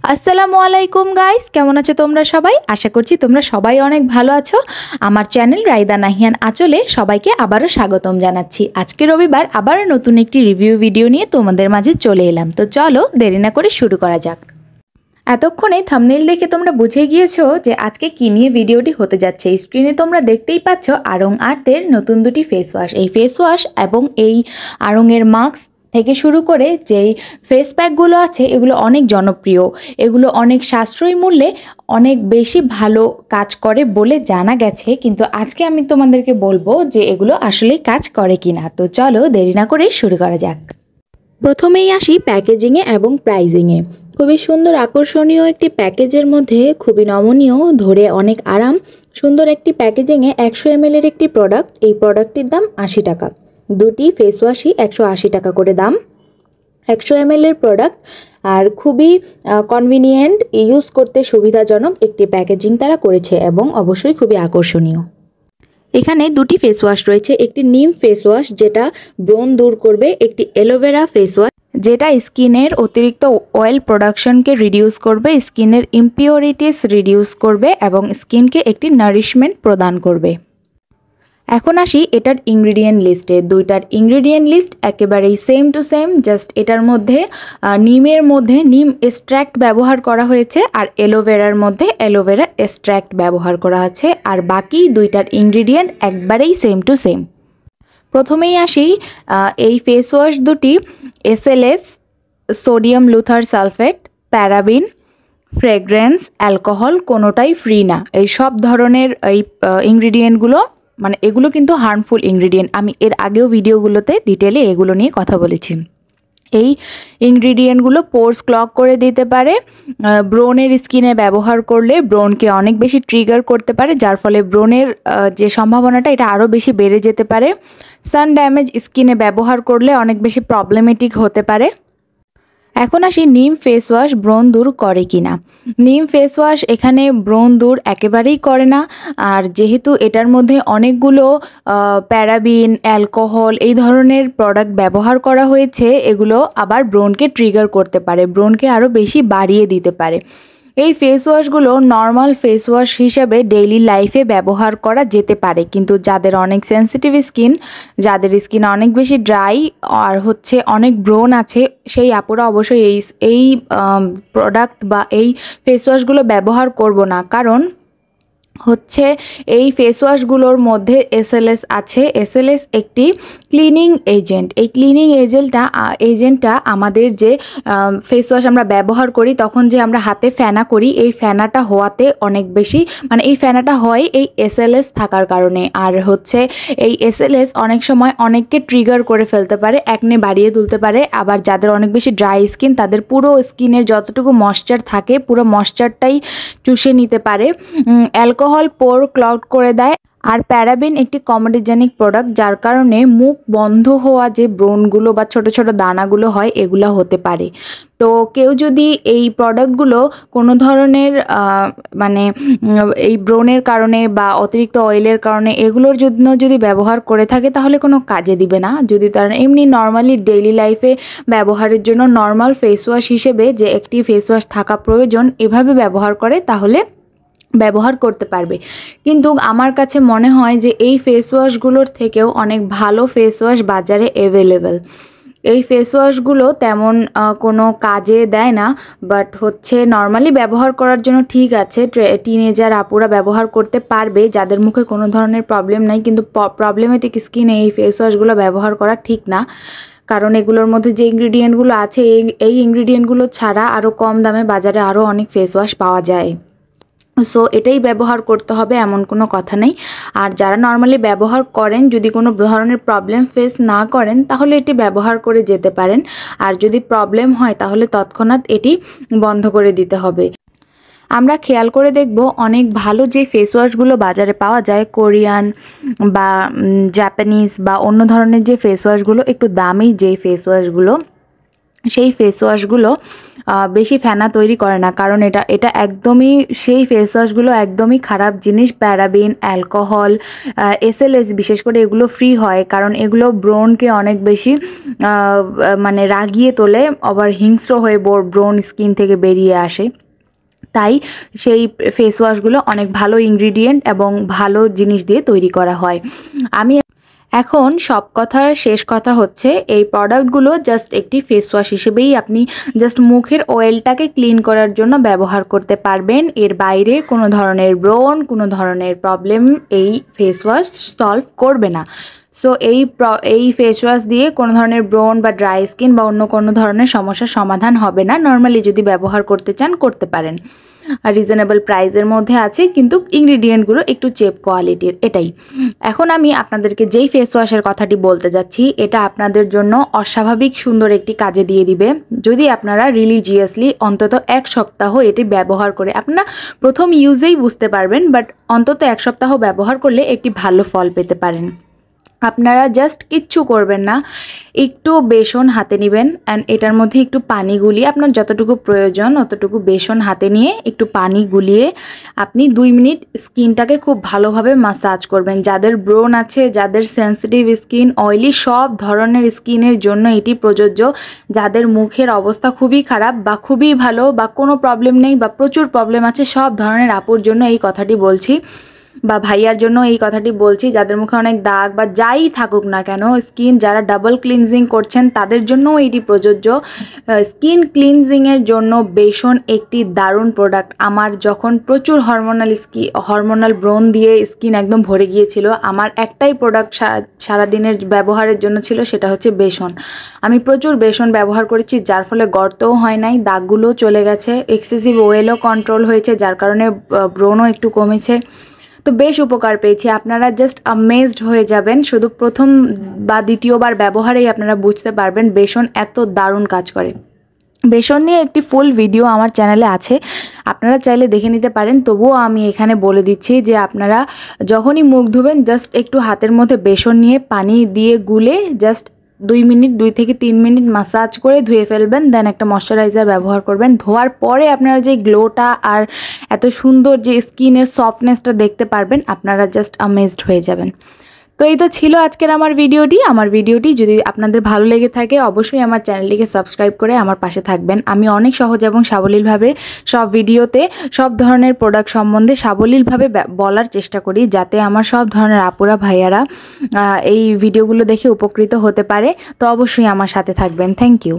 আসসালামু আলাইকুম গাইস, কেমন আছো তোমরা সবাই? আশা করছি তোমরা সবাই অনেক ভালো আছো। আমার চ্যানেল রাইদা নাহিয়ান আঁচলে সবাইকে আবারও স্বাগতম জানাচ্ছি। আজকে রবিবার আবারও নতুন একটি রিভিউ ভিডিও নিয়ে তোমাদের মাঝে চলে এলাম। তো চলো দেরি না করে শুরু করা যাক। এতক্ষণে থাম্বনেইল দেখে তোমরা বুঝে গিয়েছো যে আজকে কী নিয়ে ভিডিওটি হতে যাচ্ছে। স্ক্রিনে তোমরা দেখতেই পাচ্ছ আড়ং আর্থের নতুন দুটি ফেস ওয়াশ। এই ফেস ওয়াশ এবং এই আড়ংয়ের মাস্ক থেকে শুরু করে যেই ফেস প্যাকগুলো আছে এগুলো অনেক জনপ্রিয়, এগুলো অনেক সাশ্রয়ী মূল্যে অনেক বেশি ভালো কাজ করে বলে জানা গেছে। কিন্তু আজকে আমি তোমাদেরকে বলবো যে এগুলো আসলেই কাজ করে কিনা। তো চলো দেরি না করে শুরু করা যাক। প্রথমেই আসি প্যাকেজিংয়ে এবং প্রাইজিংয়ে। খুবই সুন্দর আকর্ষণীয় একটি প্যাকেজের মধ্যে খুবই নমনীয়, ধরে অনেক আরাম, সুন্দর একটি প্যাকেজিংয়ে 100 ml এর একটি প্রোডাক্ট। এই প্রোডাক্টটির দাম 80 টাকা। দুটি ফেস ওয়াশই 180 টাকা করে দাম। 100 ml এর প্রোডাক্ট আর খুবই কনভিনিয়েন্ট, ইউজ করতে সুবিধাজনক একটি প্যাকেজিং তারা করেছে এবং অবশ্যই খুবই আকর্ষণীয়। এখানে দুটি ফেস ওয়াশ রয়েছে, একটি নিম ফেস ওয়াশ যেটা ব্রণ দূর করবে, একটি অ্যালোভেরা ফেস ওয়াশ যেটা স্কিনের অতিরিক্ত অয়েল প্রোডাকশনকে রিডিউস করবে, স্কিনের ইমপিউরিটিস রিডিউস করবে এবং স্কিনকে একটি নারিশমেন্ট প্রদান করবে। এখন আসি এটার ইনগ্রিডিয়েন্ট লিস্টে। দুইটার ইনগ্রিডিয়েন্ট লিস্ট একেবারেই সেম টু সেম, জাস্ট এটার মধ্যে নিমের মধ্যে নিম এক্সট্র্যাক্ট ব্যবহার করা হয়েছে আর অ্যালোভেরার মধ্যে অ্যালোভেরা এক্সট্র্যাক্ট ব্যবহার করা আছে, আর বাকি দুইটার ইনগ্রিডিয়েন্ট একবারেই সেম টু সেম। প্রথমেই আসি এই ফেস ওয়াশ দুটি SLS, sodium Luther sulphate, paraben, fragrance, alcohol কোনোটাই ফ্রি না। এই সব ধরনের এই ইনগ্রিডিয়েন্টগুলো মানে এগুলো কিন্তু হার্মফুল ইনগ্রিডিয়েন্ট। আমি এর আগেও ভিডিওগুলোতে ডিটেলে এগুলো নিয়ে কথা বলেছি। এই ইনগ্রিডিয়েন্টগুলো পোর্স ক্লগ করে দিতে পারে, ব্রণের স্কিনে ব্যবহার করলে ব্রণকে অনেক বেশি ট্রিগার করতে পারে, যার ফলে ব্রণের যে সম্ভাবনাটা এটা আরও বেশি বেড়ে যেতে পারে। সান ড্যামেজ স্কিনে ব্যবহার করলে অনেক বেশি প্রবলেমেটিক হতে পারে। এখন আসি নিম ফেস ওয়াশ ব্রণ দূর করে কিনা। নিম ফেস ওয়াশ এখানে ব্রণ দূর একেবারেই করে না, আর যেহেতু এটার মধ্যে অনেকগুলো প্যারাবিন, অ্যালকোহল এই ধরনের প্রোডাক্ট ব্যবহার করা হয়েছে, এগুলো আবার ব্রণকে ট্রিগার করতে পারে, ব্রণকে আরও বেশি বাড়িয়ে দিতে পারে। এই ফেস ওয়াশগুলো নর্মাল ফেস ওয়াশ হিসেবে ডেইলি লাইফে ব্যবহার করা যেতে পারে, কিন্তু যাদের অনেক সেনসিটিভ স্কিন, যাদের স্কিন অনেক বেশি ড্রাই আর অনেক ব্রণ আছে, সেই আপুরা অবশ্যই এই প্রোডাক্ট বা এই ফেস ওয়াশগুলো ব্যবহার করব না। কারণ এই ফেস ওয়াশগুলোর মধ্যে SLS আছে। SLS একটি ক্লিনিং এজেন্ট। এই ক্লিনিং এজেন্টটা আমাদের যে ফেস ওয়াশ আমরা ব্যবহার করি তখন যে আমরা হাতে ফেনা করি, এই ফেনাটা হওয়াতে অনেক বেশি এই ফেনাটা হয় এই SLS থাকার কারণে। আর এই SLS অনেক সময় অনেককে ট্রিগার করে ফেলতে পারে, একনে বাড়িয়ে তুলতে পারে। আবার যাদের অনেক বেশি ড্রাই স্কিন তাদের পুরো স্কিনের যতটুকু ময়েশ্চার থাকে পুরো ময়েশ্চারটাই চুষে নিতে পারে। অ্যালকোহল পোর ক্লগ করে দেয়, আর প্যারাবিন একটি কমেডোজেনিক প্রোডাক্ট, যার কারণে মুখ বন্ধ হওয়া যে ব্রণগুলো বা ছোট ছোট দানাগুলো হয় এগুলো হতে পারে। তো কেউ যদি এই প্রোডাক্টগুলো কোনো ধরনের এই ব্রণের কারণে বা অতিরিক্ত অয়েলের কারণে এগুলোর জন্য যদি ব্যবহার করে থাকে তাহলে কোনো কাজে দিবে না। যদি তারা এমনি নর্মালি ডেইলি লাইফে ব্যবহারের জন্য নর্মাল ফেস ওয়াশ হিসেবে যে একটি ফেস ওয়াশ থাকা প্রয়োজন এভাবে ব্যবহার করে তাহলে ব্যবহার করতে পারবে। কিন্তু আমার কাছে মনে হয় যে এই ফেস ওয়াশগুলোর থেকেও অনেক ভালো ফেস ওয়াশ বাজারে অ্যাভেলেবেল। এই ফেস ওয়াশগুলো তেমন কোনো কাজে দেয় না, বাট নর্মালি ব্যবহার করার জন্য ঠিক আছে, টিনেজার আপুরা ব্যবহার করতে পারবে যাদের মুখে কোনো ধরনের প্রবলেম নাই। কিন্তু প্রবলেমেটিক স্কিনে এই ফেস ওয়াশগুলো ব্যবহার করা ঠিক না, কারণ এগুলোর মধ্যে যে ইনগ্রিডিয়েন্টগুলো আছে এই ইনগ্রিডিয়েন্টগুলো ছাড়া আরও কম দামে বাজারে আরও অনেক ফেস ওয়াশ পাওয়া যায়। সো এটাই ব্যবহার করতে হবে এমন কোনো কথা নেই। আর যারা নর্মালি ব্যবহার করেন যদি কোনো ধরনের প্রবলেম ফেস না করেন তাহলে এটি ব্যবহার করে যেতে পারেন, আর যদি প্রবলেম হয় তাহলে তৎক্ষণাৎ এটি বন্ধ করে দিতে হবে। আমরা খেয়াল করে দেখব অনেক ভালো যে ফেস ওয়াশগুলো বাজারে পাওয়া যায়, কোরিয়ান বা জাপানিজ বা অন্য ধরনের যে ফেস ওয়াশগুলো, একটু দামি যে ফেস ওয়াশগুলো, সেই ফেস ওয়াশগুলো বেশি ফেনা তৈরি করে না, কারণ এটা একদমই সেই ফেস ওয়াশগুলো একদমই খারাপ জিনিস। প্যারাবিন, অ্যালকোহল, SLS বিশেষ করে এগুলো ফ্রি হয়, কারণ এগুলো ব্রণকে অনেক বেশি মানে রাগিয়ে তোলে, আবার হিংস্র হয়ে ব্রণ স্কিন থেকে বেরিয়ে আসে। তাই সেই ফেস ওয়াশগুলো অনেক ভালো ইনগ্রিডিয়েন্ট এবং ভালো জিনিস দিয়ে তৈরি করা হয়। আমি এখন সব কথার শেষ কথা হচ্ছে, এই প্রোডাক্টগুলো জাস্ট একটি ফেস ওয়াশ হিসেবেই আপনি জাস্ট মুখের অয়েলটাকে ক্লিন করার জন্য ব্যবহার করতে পারবেন। এর বাইরে কোনো ধরনের ব্রণ, কোনো ধরনের প্রবলেম এই ফেস ওয়াশ সলভ করবে না। সো এই ফেস ওয়াশ দিয়ে কোনো ধরনের ব্রণ বা ড্রাই স্কিন বা অন্য কোনো ধরনের সমস্যার সমাধান হবে না। নর্মালি যদি ব্যবহার করতে চান করতে পারেন। রিজনেবল প্রাইসের মধ্যে আছে, কিন্তু ইনগ্রিডিয়েন্টগুলো একটু চিপ কোয়ালিটির, এটাই। এখন আমি আপনাদেরকে যেই ফেস ওয়াশের কথাটি বলতে যাচ্ছি, এটা আপনাদের জন্য অস্বাভাবিক সুন্দর একটি কাজে দিয়ে দিবে যদি আপনারা রিলিজিয়াসলি অন্তত 1 সপ্তাহ এটি ব্যবহার করে, আপনারা প্রথম ইউজেই বুঝতে পারবেন, বাট অন্তত 1 সপ্তাহ ব্যবহার করলে একটি ভালো ফল পেতে পারেন। আপনারা জাস্ট কিচ্ছু করবেন না, একটু বেসন হাতে নেবেন অ্যান্ড এটার মধ্যে একটু পানি গুলিয়ে, আপনার যতটুকু প্রয়োজন অতটুকু বেসন হাতে নিয়ে একটু পানি গুলিয়ে আপনি 2 মিনিট স্কিনটাকে খুব ভালোভাবে মাসাজ করবেন। যাদের ব্রণ আছে, যাদের সেন্সিটিভ স্কিন, অয়েলি, সব ধরনের স্কিনের জন্য এটি প্রযোজ্য। যাদের মুখের অবস্থা খুবই খারাপ বা খুবই ভালো বা কোনো প্রবলেম নেই বা প্রচুর প্রবলেম আছে, সব ধরনের আপুর জন্য এই কথাটি বলছি, বা ভাইয়ার জন্য এই কথাটি বলছি। যাদের মুখে অনেক দাগ বা যাই থাকুক না কেন, স্কিন যারা ডাবল ক্লিনজিং করছেন তাদের জন্যও এটি প্রযোজ্য। স্কিন ক্লিনজিংয়ের জন্য বেসন একটি দারুণ প্রোডাক্ট। আমার যখন প্রচুর হরমোনাল ব্রণ দিয়ে স্কিন একদম ভরে গিয়েছিল, আমার একটাই প্রোডাক্ট সারাদিনের ব্যবহারের জন্য ছিল, সেটা হচ্ছে বেসন। আমি প্রচুর বেসন ব্যবহার করেছি, যার ফলে গর্তও হয় নাই, দাগগুলোও চলে গেছে, এক্সেসিভ ওয়েলও কন্ট্রোল হয়েছে, যার কারণে ব্রণও একটু কমেছে। তো বেশ উপকার পেয়েছি। আপনারা জাস্ট আমেজড হয়ে যাবেন, শুধু প্রথম বা দ্বিতীয়বার ব্যবহারেই আপনারা বুঝতে পারবেন বেসন এত দারুণ কাজ করে। বেসন নিয়ে একটি ফুল ভিডিও আমার চ্যানেলে আছে, আপনারা চাইলে দেখে নিতে পারেন। তবুও আমি এখানে বলে দিচ্ছি যে আপনারা যখনই মুখ ধুবেন জাস্ট একটু হাতের মধ্যে বেসন নিয়ে পানি দিয়ে গুলে জাস্ট 2 থেকে 3 মিনিট মাসাজ করে ধুয়ে ফেলবেন, দেন একটা ময়শ্চারাইজার ব্যবহার করবেন। ধোয়ার পরে আপনারা যে গ্লোটা আর এত সুন্দর যে স্কিনের সফটনেসটা দেখতে পারবেন, আপনারা জাস্ট আমেজড হয়ে যাবেন। তো এই তো ছিল আজকের আমার ভিডিওটি যদি আপনাদের ভালো লেগে থাকে অবশ্যই আমার চ্যানেলটিকে সাবস্ক্রাইব করে আমার পাশে থাকবেন। আমি অনেক সহজ এবং সাবলীলভাবে সব ভিডিওতে সব ধরনের প্রোডাক্ট সম্বন্ধে সাবলীলভাবে বলার চেষ্টা করি, যাতে আমার সব ধরনের আপুরা ভাইয়ারা এই ভিডিওগুলো দেখে উপকৃত হতে পারে। তো অবশ্যই আমার সাথে থাকবেন। Thank you.